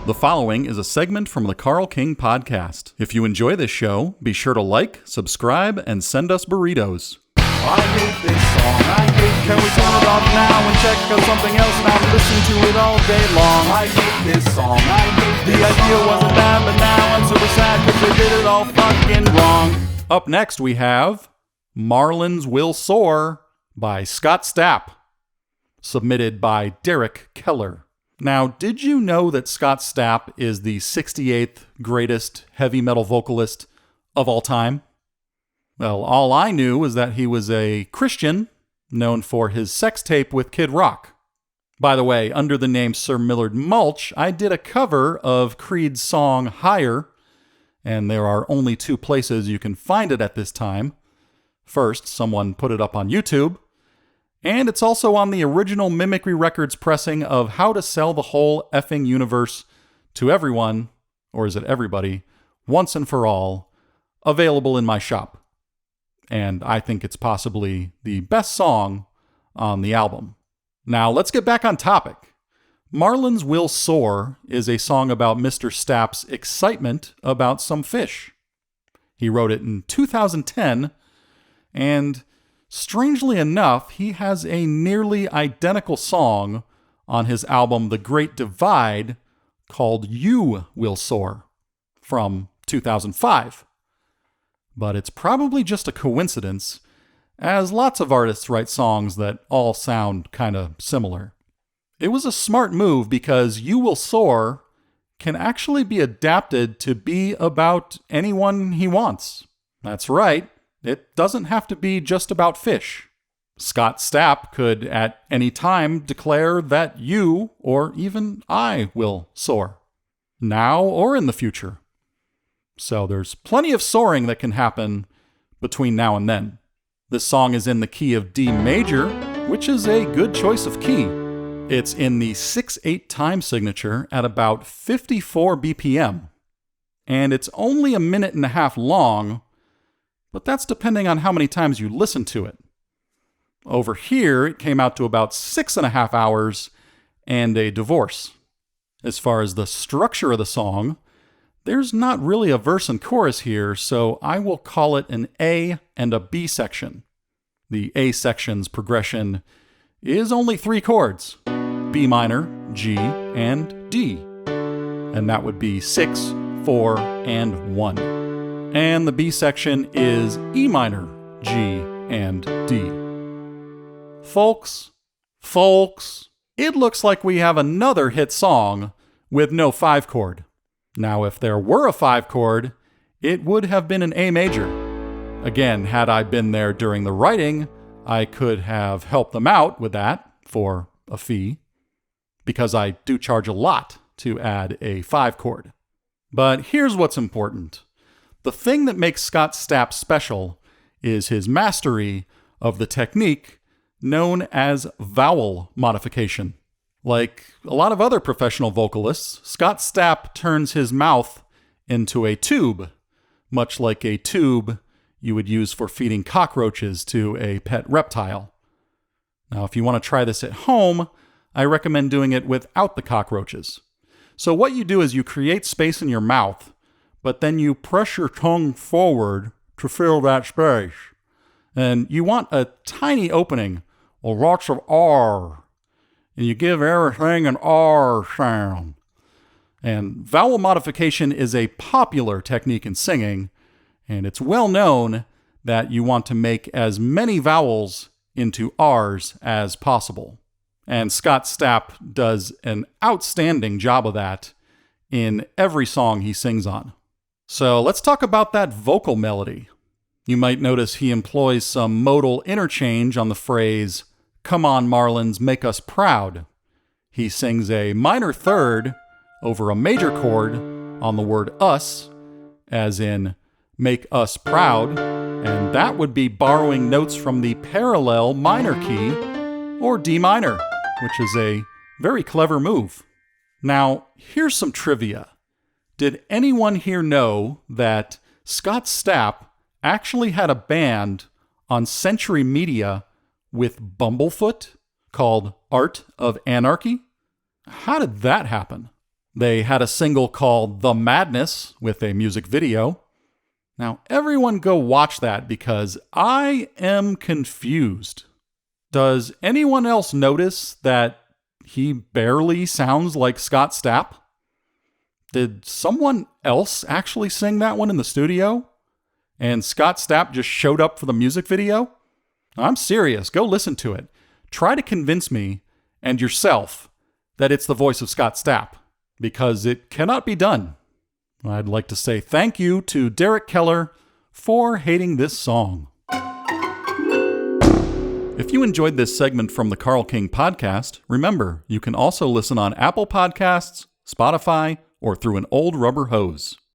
The following is a segment from the Carl King Podcast. If you enjoy this show, be sure to like, subscribe, and send us burritos. I hate this song, Can we turn it off now and check out something else and not listen to it all day long? I hate this song, The idea wasn't bad, but now I'm super sad because they did it all fucking wrong. Up next we have Marlins Will Soar by Scott Stapp, submitted by Derek Keller. Now, did you know that Scott Stapp is the 68th greatest heavy metal vocalist of all time? Well, all I knew was that he was a Christian known for his sex tape with Kid Rock. By the way, under the name Sir Millard Mulch, I did a cover of Creed's song Higher, and there are only two places you can find it at this time. First, someone put it up on YouTube, and it's also on the original Mimicry Records pressing of How to Sell the Whole Effing Universe to Everyone, or is it Everybody, Once and For All, available in my shop. And I think it's possibly the best song on the album. Now, let's get back on topic. Marlins Will Soar is a song about Mr. Stapp's excitement about some fish. He wrote it in 2010, and strangely enough, he has a nearly identical song on his album The Great Divide called You Will Soar from 2005. But it's probably just a coincidence, as lots of artists write songs that all sound kind of similar. It was a smart move because You Will Soar can actually be adapted to be about anyone he wants. That's right. It doesn't have to be just about fish. Scott Stapp could at any time declare that you, or even I, will soar. Now or in the future. So there's plenty of soaring that can happen between now and then. This song is in the key of D major, which is a good choice of key. It's in the 6/8 time signature at about 54 BPM. And it's only a minute and a half long, but that's depending on how many times you listen to it. Over here, it came out to about 6.5 hours and a divorce. As far as the structure of the song, there's not really a verse and chorus here, so I will call it an A and a B section. The A section's progression is only 3 chords, B minor, G, and D. And that would be 6, 4, and 1. And the B section is E minor, G, and D. Folks, it looks like we have another hit song with no 5 chord. Now, if there were a 5 chord, it would have been an A major. Again, had I been there during the writing, I could have helped them out with that for a fee, because I do charge a lot to add a 5 chord. But here's what's important. The thing that makes Scott Stapp special is his mastery of the technique known as vowel modification. Like a lot of other professional vocalists, Scott Stapp turns his mouth into a tube, much like a tube you would use for feeding cockroaches to a pet reptile. Now, if you want to try this at home, I recommend doing it without the cockroaches. So what you do is you create space in your mouth, but then you press your tongue forward to fill that space. And you want a tiny opening, or lots of R. And you give everything an R sound. And vowel modification is a popular technique in singing, and it's well known that you want to make as many vowels into R's as possible. And Scott Stapp does an outstanding job of that in every song he sings on. So let's talk about that vocal melody. You might notice he employs some modal interchange on the phrase, "Come on, Marlins, make us proud." He sings a minor third over a major chord on the word us, as in, make us proud, and that would be borrowing notes from the parallel minor key, or D minor, which is a very clever move. Now, here's some trivia. Did anyone here know that Scott Stapp actually had a band on Century Media with Bumblefoot called Art of Anarchy? How did that happen? They had a single called The Madness with a music video. Now, everyone go watch that because I am confused. Does anyone else notice that he barely sounds like Scott Stapp? Did someone else actually sing that one in the studio? And Scott Stapp just showed up for the music video? I'm serious. Go listen to it. Try to convince me and yourself that it's the voice of Scott Stapp, because it cannot be done. I'd like to say thank you to Derek Keller for hating this song. If you enjoyed this segment from the Carl King podcast, remember, you can also listen on Apple Podcasts, Spotify, or through an old rubber hose.